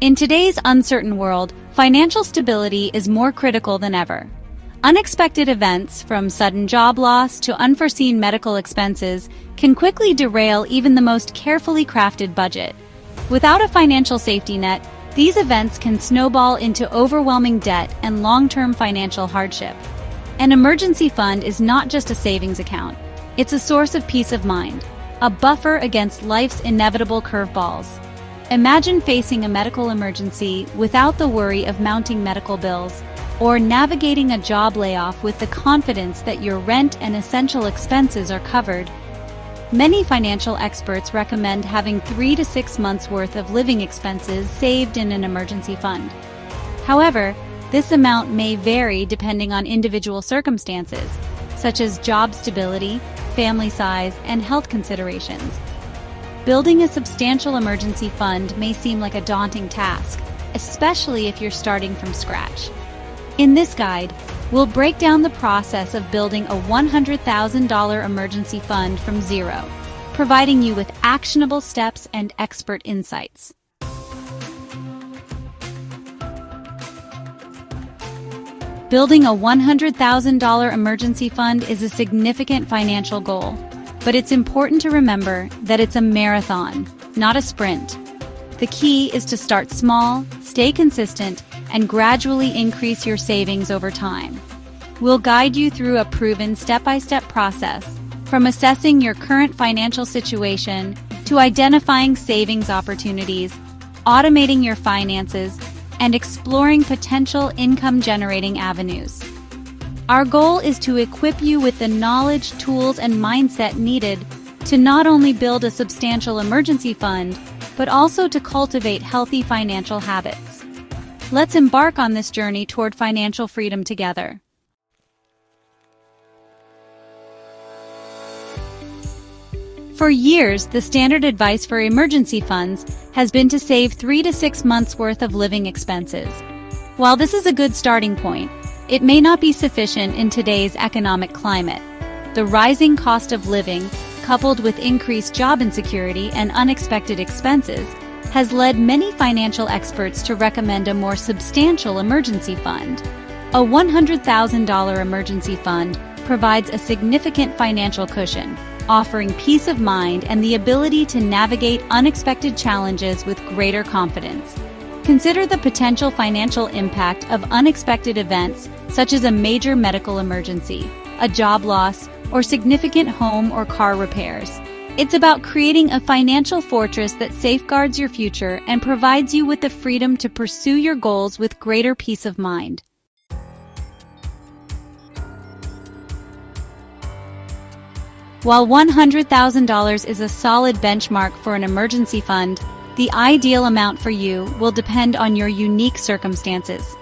In today's uncertain world, financial stability is more critical than ever. Unexpected events, from sudden job loss to unforeseen medical expenses, can quickly derail even the most carefully crafted budget. Without a financial safety net, these events can snowball into overwhelming debt and long-term financial hardship. An emergency fund is not just a savings account. It's a source of peace of mind, a buffer against life's inevitable curveballs. Imagine facing a medical emergency without the worry of mounting medical bills, or navigating a job layoff with the confidence that your rent and essential expenses are covered. Many financial experts recommend having 3 to 6 months' worth of living expenses saved in an emergency fund. However, this amount may vary depending on individual circumstances, such as job stability, family size, and health considerations. Building a substantial emergency fund may seem like a daunting task, especially if you're starting from scratch. In this guide, we'll break down the process of building a $100,000 emergency fund from zero, providing you with actionable steps and expert insights. Building a $100,000 emergency fund is a significant financial goal, but it's important to remember that it's a marathon, not a sprint. The key is to start small, stay consistent, and gradually increase your savings over time. We'll guide you through a proven step-by-step process, from assessing your current financial situation to identifying savings opportunities, automating your finances, and exploring potential income-generating avenues. Our goal is to equip you with the knowledge, tools, and mindset needed to not only build a substantial emergency fund, but also to cultivate healthy financial habits. Let's embark on this journey toward financial freedom together. For years, the standard advice for emergency funds has been to save 3 to 6 months' worth of living expenses. While this is a good starting point, it may not be sufficient in today's economic climate. The rising cost of living, coupled with increased job insecurity and unexpected expenses, has led many financial experts to recommend a more substantial emergency fund. A $100,000 emergency fund provides a significant financial cushion, offering peace of mind and the ability to navigate unexpected challenges with greater confidence. Consider the potential financial impact of unexpected events such as a major medical emergency, a job loss, or significant home or car repairs. It's about creating a financial fortress that safeguards your future and provides you with the freedom to pursue your goals with greater peace of mind. While $100,000 is a solid benchmark for an emergency fund, the ideal amount for you will depend on your unique circumstances.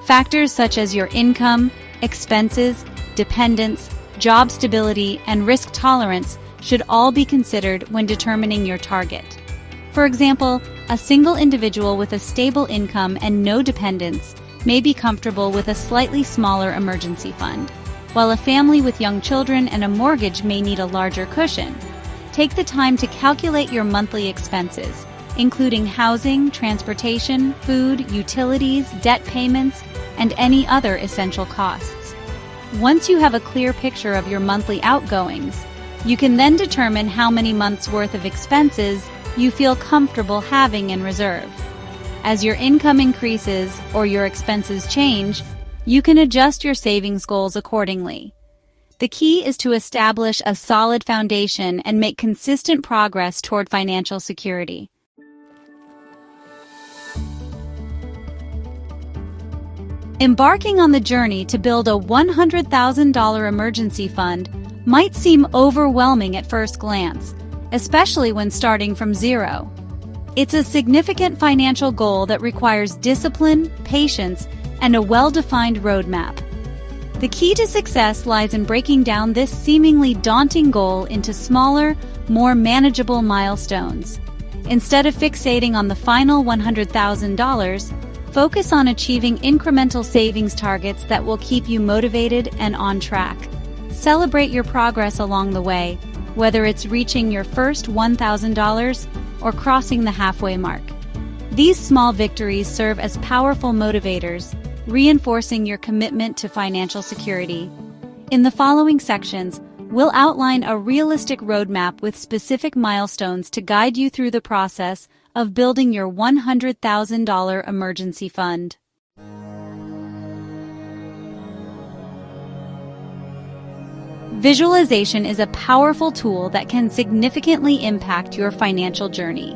Factors such as your income, expenses, dependents, job stability, and risk tolerance should all be considered when determining your target. For example, a single individual with a stable income and no dependents may be comfortable with a slightly smaller emergency fund, while a family with young children and a mortgage may need a larger cushion. Take the time to calculate your monthly expenses, including housing, transportation, food, utilities, debt payments, and any other essential costs. Once you have a clear picture of your monthly outgoings, you can then determine how many months' worth of expenses you feel comfortable having in reserve. As your income increases or your expenses change, you can adjust your savings goals accordingly. The key is to establish a solid foundation and make consistent progress toward financial security. Embarking on the journey to build a $100,000 emergency fund might seem overwhelming at first glance, especially when starting from zero. It's a significant financial goal that requires discipline, patience, and a well-defined roadmap. The key to success lies in breaking down this seemingly daunting goal into smaller, more manageable milestones. Instead of fixating on the final $100,000, focus on achieving incremental savings targets that will keep you motivated and on track. Celebrate your progress along the way, whether it's reaching your first $1,000 or crossing the halfway mark. These small victories serve as powerful motivators, reinforcing your commitment to financial security. In the following sections, we'll outline a realistic roadmap with specific milestones to guide you through the process of building your $100,000 emergency fund. Visualization is a powerful tool that can significantly impact your financial journey.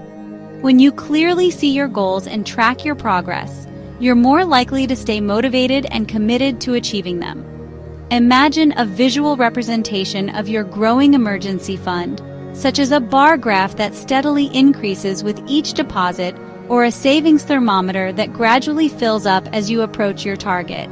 When you clearly see your goals and track your progress, you're more likely to stay motivated and committed to achieving them. Imagine a visual representation of your growing emergency fund, such as a bar graph that steadily increases with each deposit or a savings thermometer that gradually fills up as you approach your target.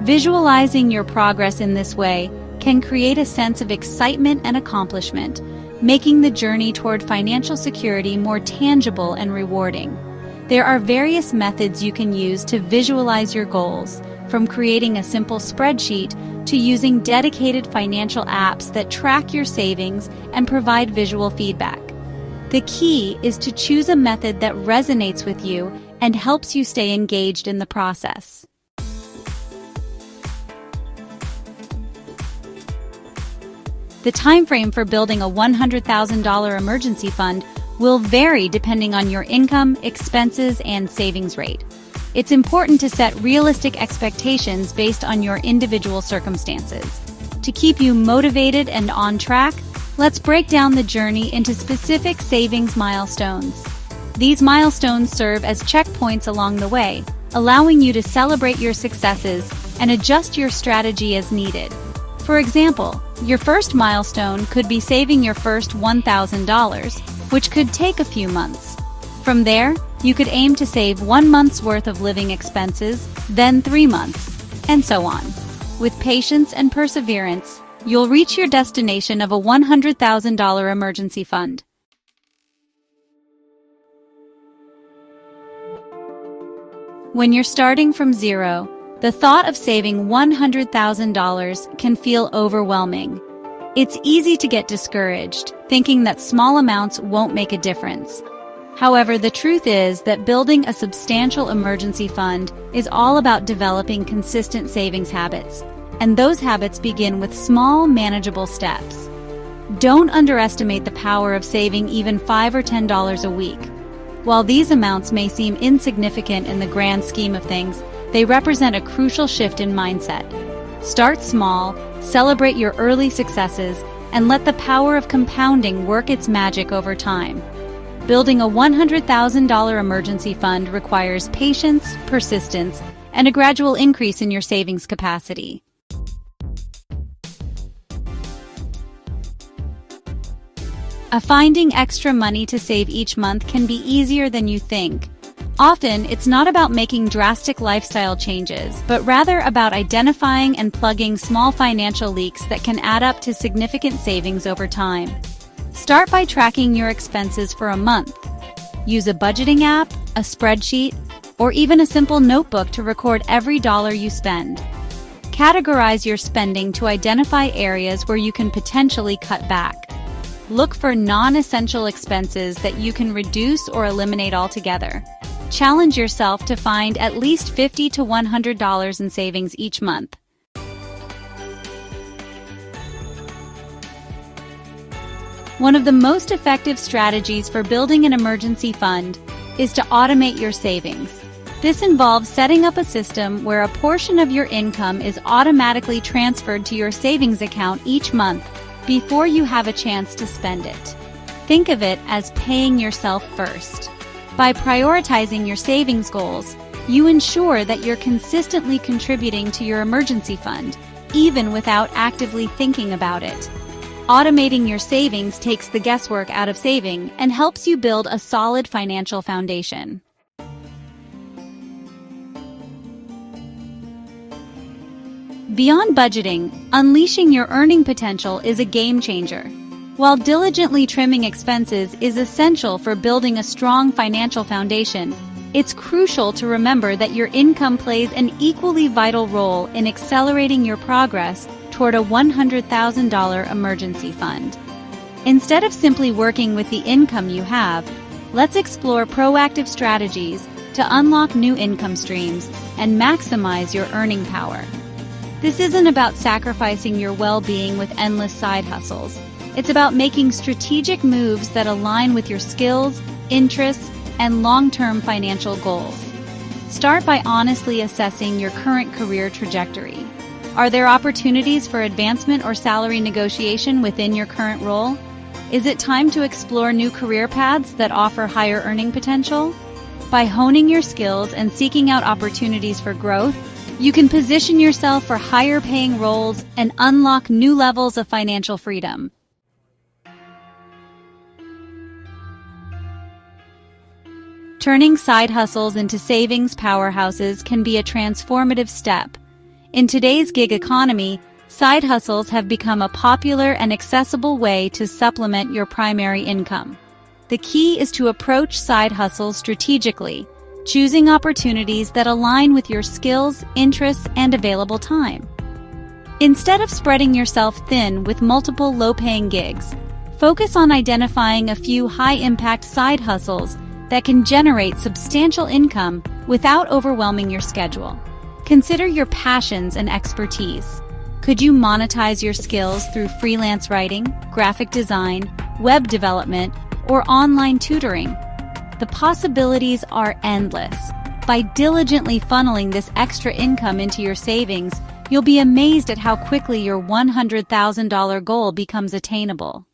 Visualizing your progress in this way can create a sense of excitement and accomplishment, making the journey toward financial security more tangible and rewarding. There are various methods you can use to visualize your goals, from creating a simple spreadsheet to using dedicated financial apps that track your savings and provide visual feedback. The key is to choose a method that resonates with you and helps you stay engaged in the process. The time frame for building a $100,000 emergency fund will vary depending on your income, expenses, and savings rate. It's important to set realistic expectations based on your individual circumstances. To keep you motivated and on track, let's break down the journey into specific savings milestones. These milestones serve as checkpoints along the way, allowing you to celebrate your successes and adjust your strategy as needed. For example, your first milestone could be saving your first $1,000, which could take a few months. From there, you could aim to save 1 month's worth of living expenses, then 3 months, and so on. With patience and perseverance, you'll reach your destination of a $100,000 emergency fund. When you're starting from zero, the thought of saving $100,000 can feel overwhelming. It's easy to get discouraged, thinking that small amounts won't make a difference. However, the truth is that building a substantial emergency fund is all about developing consistent savings habits, and those habits begin with small, manageable steps. Don't underestimate the power of saving even $5 or $10 a week. While these amounts may seem insignificant in the grand scheme of things, they represent a crucial shift in mindset. Start small, celebrate your early successes, and let the power of compounding work its magic over time. Building a $100,000 emergency fund requires patience, persistence, and a gradual increase in your savings capacity. Finding extra money to save each month can be easier than you think. Often, it's not about making drastic lifestyle changes, but rather about identifying and plugging small financial leaks that can add up to significant savings over time. Start by tracking your expenses for a month. Use a budgeting app, a spreadsheet, or even a simple notebook to record every dollar you spend. Categorize your spending to identify areas where you can potentially cut back. Look for non-essential expenses that you can reduce or eliminate altogether. Challenge yourself to find at least $50 to $100 in savings each month. One of the most effective strategies for building an emergency fund is to automate your savings. This involves setting up a system where a portion of your income is automatically transferred to your savings account each month before you have a chance to spend it. Think of it as paying yourself first. By prioritizing your savings goals, you ensure that you're consistently contributing to your emergency fund, even without actively thinking about it. Automating your savings takes the guesswork out of saving and helps you build a solid financial foundation. Beyond budgeting, unleashing your earning potential is a game changer. While diligently trimming expenses is essential for building a strong financial foundation, it's crucial to remember that your income plays an equally vital role in accelerating your progress toward a $100,000 emergency fund. Instead of simply working with the income you have, Let's explore proactive strategies to unlock new income streams and maximize your earning power. This isn't about sacrificing your well-being with endless side hustles. It's about making strategic moves that align with your skills, interests, and long-term financial goals. Start by honestly assessing your current career trajectory. Are there opportunities for advancement or salary negotiation within your current role? Is it time to explore new career paths that offer higher earning potential? By honing your skills and seeking out opportunities for growth, you can position yourself for higher paying roles and unlock new levels of financial freedom. Turning side hustles into savings powerhouses can be a transformative step. In today's gig economy, side hustles have become a popular and accessible way to supplement your primary income. The key is to approach side hustles strategically, choosing opportunities that align with your skills, interests, and available time. Instead of spreading yourself thin with multiple low-paying gigs, focus on identifying a few high-impact side hustles that can generate substantial income without overwhelming your schedule. Consider your passions and expertise. Could you monetize your skills through freelance writing, graphic design, web development, or online tutoring? The possibilities are endless. By diligently funneling this extra income into your savings, you'll be amazed at how quickly your $100,000 goal becomes attainable.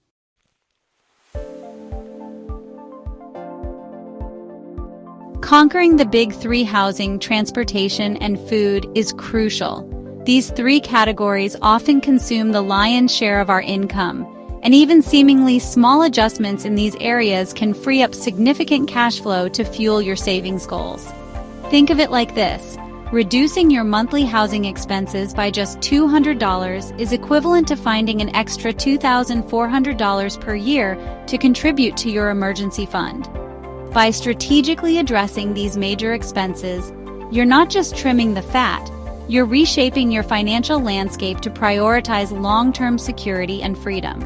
Conquering the big three: housing, transportation, and food is crucial. These three categories often consume the lion's share of our income, and even seemingly small adjustments in these areas can free up significant cash flow to fuel your savings goals. Think of it like this: reducing your monthly housing expenses by just $200 is equivalent to finding an extra $2,400 per year to contribute to your emergency fund. By strategically addressing these major expenses, you're not just trimming the fat, you're reshaping your financial landscape to prioritize long-term security and freedom.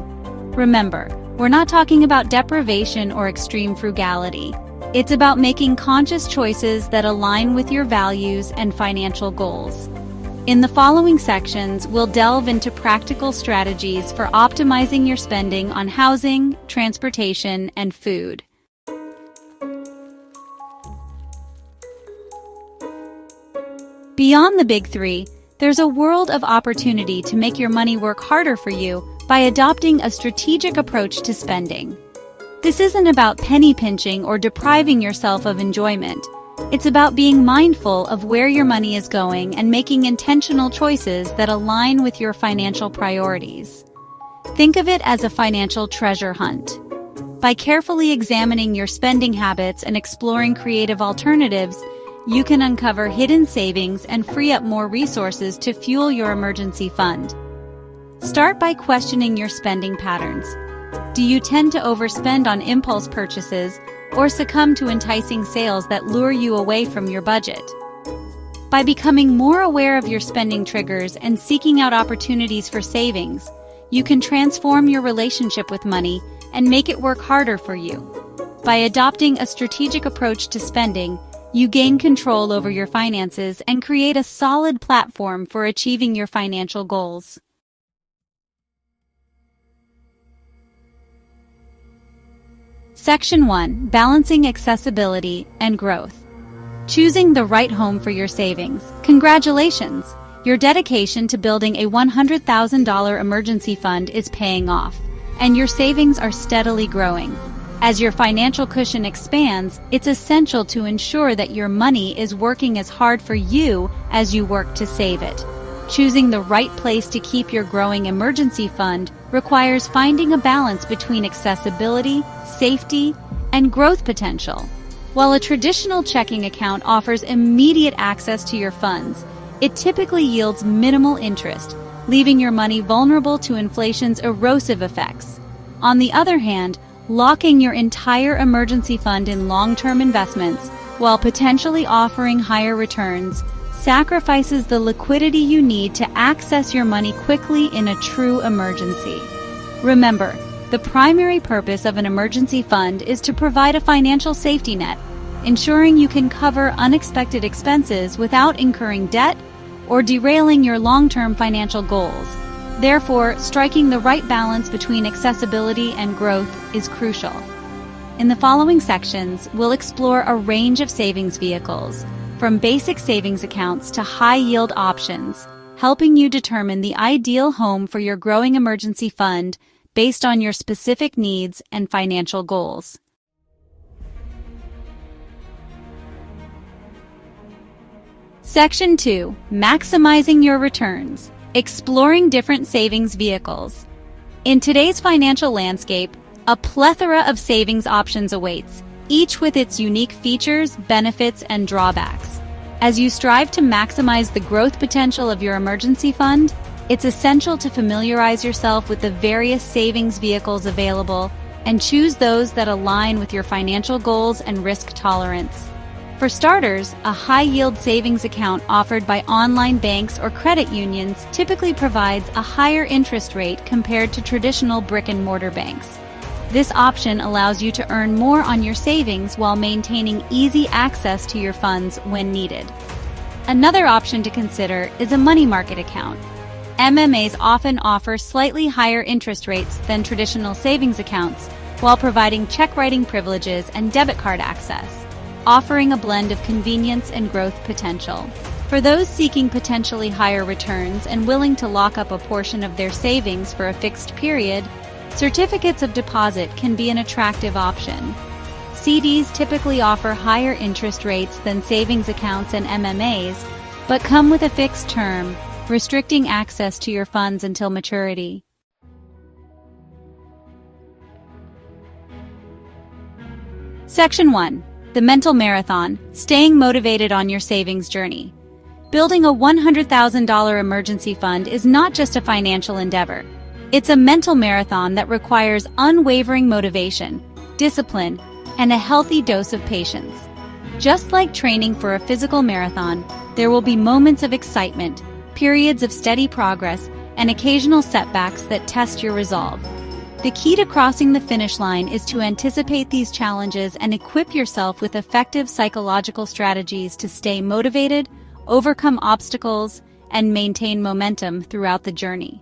Remember, we're not talking about deprivation or extreme frugality. It's about making conscious choices that align with your values and financial goals. In the following sections, we'll delve into practical strategies for optimizing your spending on housing, transportation, and food. Beyond the big three, there's a world of opportunity to make your money work harder for you by adopting a strategic approach to spending. This isn't about penny pinching or depriving yourself of enjoyment. It's about being mindful of where your money is going and making intentional choices that align with your financial priorities. Think of it as a financial treasure hunt. By carefully examining your spending habits and exploring creative alternatives, you can uncover hidden savings and free up more resources to fuel your emergency fund. Start by questioning your spending patterns. Do you tend to overspend on impulse purchases or succumb to enticing sales that lure you away from your budget? By becoming more aware of your spending triggers and seeking out opportunities for savings, you can transform your relationship with money and make it work harder for you. By adopting a strategic approach to spending, you gain control over your finances and create a solid platform for achieving your financial goals. Section 1. Balancing accessibility and growth. Choosing the right home for your savings. Congratulations! Your dedication to building a $100,000 emergency fund is paying off, and your savings are steadily growing. As your financial cushion expands, it's essential to ensure that your money is working as hard for you as you work to save it. Choosing the right place to keep your growing emergency fund requires finding a balance between accessibility, safety, and growth potential. While a traditional checking account offers immediate access to your funds, it typically yields minimal interest, leaving your money vulnerable to inflation's erosive effects. On the other hand, locking your entire emergency fund in long-term investments, while potentially offering higher returns, sacrifices the liquidity you need to access your money quickly in a true emergency. Remember, The primary purpose of an emergency fund is to provide a financial safety net, ensuring you can cover unexpected expenses without incurring debt or derailing your long-term financial goals. Therefore, striking the right balance between accessibility and growth is crucial. In the following sections, we'll explore a range of savings vehicles, from basic savings accounts to high-yield options, helping you determine the ideal home for your growing emergency fund based on your specific needs and financial goals. Section 2. Maximizing your returns. Exploring different savings vehicles. In today's financial landscape, a plethora of savings options awaits, each with its unique features, benefits, and drawbacks. As you strive to maximize the growth potential of your emergency fund, it's essential to familiarize yourself with the various savings vehicles available and choose those that align with your financial goals and risk tolerance. For starters, a high-yield savings account offered by online banks or credit unions typically provides a higher interest rate compared to traditional brick-and-mortar banks. This option allows you to earn more on your savings while maintaining easy access to your funds when needed. Another option to consider is a money market account. MMAs often offer slightly higher interest rates than traditional savings accounts while providing check-writing privileges and debit card access, offering a blend of convenience and growth potential. For those seeking potentially higher returns and willing to lock up a portion of their savings for a fixed period, certificates of deposit can be an attractive option. CDs typically offer higher interest rates than savings accounts and MMAs, but come with a fixed term, restricting access to your funds until maturity. Section 1. The Mental Marathon, Staying Motivated on Your Savings Journey. Building a $100,000 emergency fund is not just a financial endeavor. It's a mental marathon that requires unwavering motivation, discipline, and a healthy dose of patience. Just like training for a physical marathon, there will be moments of excitement, periods of steady progress, and occasional setbacks that test your resolve. The key to crossing the finish line is to anticipate these challenges and equip yourself with effective psychological strategies to stay motivated, overcome obstacles, and maintain momentum throughout the journey.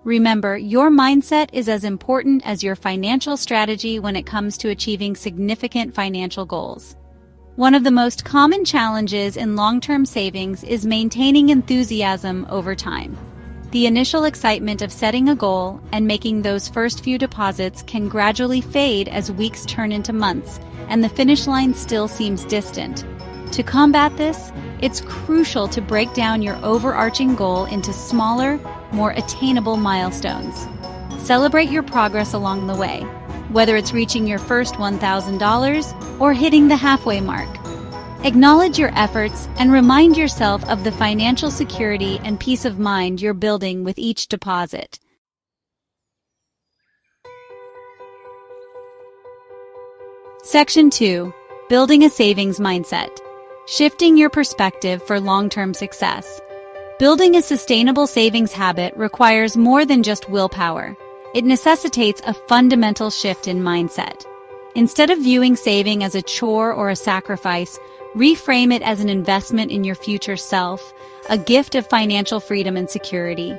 Remember, your mindset is as important as your financial strategy when it comes to achieving significant financial goals. One of the most common challenges in long-term savings is maintaining enthusiasm over time. The initial excitement of setting a goal and making those first few deposits can gradually fade as weeks turn into months, and the finish line still seems distant. To combat this, it's crucial to break down your overarching goal into smaller, more attainable milestones. Celebrate your progress along the way, whether it's reaching your first $1,000 or hitting the halfway mark. Acknowledge your efforts and remind yourself of the financial security and peace of mind you're building with each deposit. Section 2. Building a Savings Mindset. Shifting your perspective for long-term success. Building a sustainable savings habit requires more than just willpower. It necessitates a fundamental shift in mindset. Instead of viewing saving as a chore or a sacrifice, reframe it as an investment in your future self, a gift of financial freedom and security.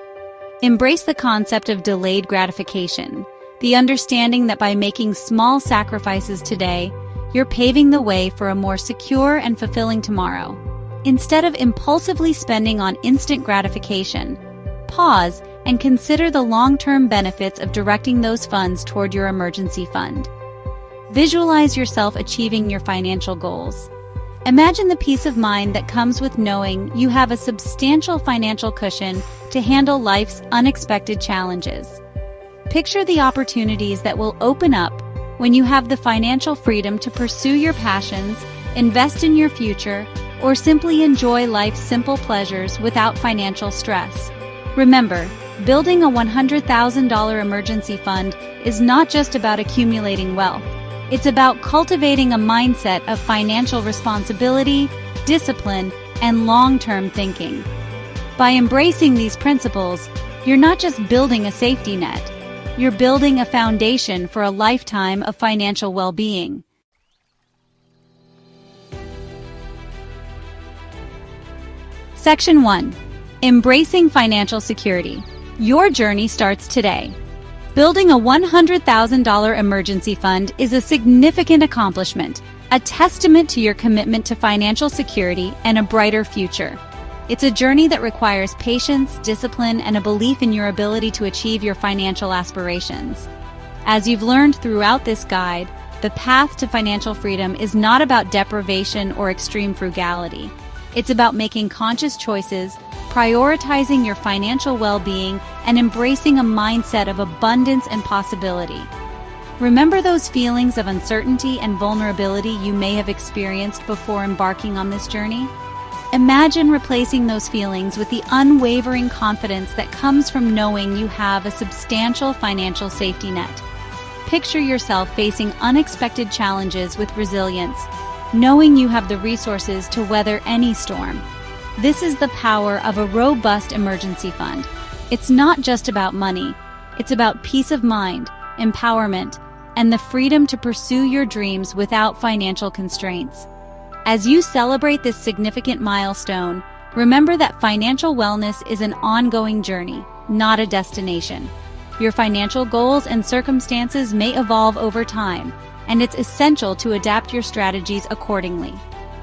Embrace the concept of delayed gratification, the understanding that by making small sacrifices today, you're paving the way for a more secure and fulfilling tomorrow. Instead of impulsively spending on instant gratification, pause and consider the long-term benefits of directing those funds toward your emergency fund. Visualize yourself achieving your financial goals. Imagine the peace of mind that comes with knowing you have a substantial financial cushion to handle life's unexpected challenges. Picture the opportunities that will open up when you have the financial freedom to pursue your passions, invest in your future, or simply enjoy life's simple pleasures without financial stress. Remember, building a $100,000 emergency fund is not just about accumulating wealth. It's about cultivating a mindset of financial responsibility, discipline, and long-term thinking. By embracing these principles, you're not just building a safety net. You're building a foundation for a lifetime of financial well-being. Section 1. Embracing financial security. Your journey starts today. Building a $100,000 emergency fund is a significant accomplishment, a testament to your commitment to financial security and a brighter future. It's a journey that requires patience, discipline, and a belief in your ability to achieve your financial aspirations. As you've learned throughout this guide, the path to financial freedom is not about deprivation or extreme frugality. It's about making conscious choices, prioritizing your financial well-being, and embracing a mindset of abundance and possibility. Remember those feelings of uncertainty and vulnerability you may have experienced before embarking on this journey? Imagine replacing those feelings with the unwavering confidence that comes from knowing you have a substantial financial safety net. Picture yourself facing unexpected challenges with resilience, knowing you have the resources to weather any storm. This is the power of a robust emergency fund. It's not just about money. It's about peace of mind, empowerment, and the freedom to pursue your dreams without financial constraints. As you celebrate this significant milestone, remember that financial wellness is an ongoing journey, not a destination. Your financial goals and circumstances may evolve over time, and it's essential to adapt your strategies accordingly.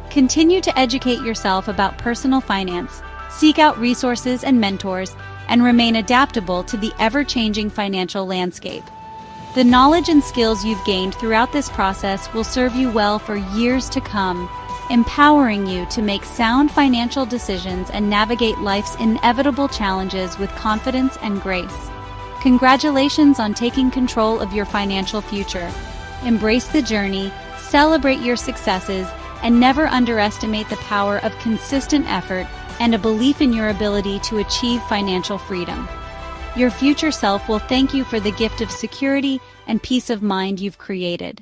Continue to educate yourself about personal finance, seek out resources and mentors, and remain adaptable to the ever-changing financial landscape. The knowledge and skills you've gained throughout this process will serve you well for years to come, empowering you to make sound financial decisions and navigate life's inevitable challenges with confidence and grace. Congratulations on taking control of your financial future. Embrace the journey, celebrate your successes, and never underestimate the power of consistent effort and a belief in your ability to achieve financial freedom. Your future self will thank you for the gift of security and peace of mind you've created.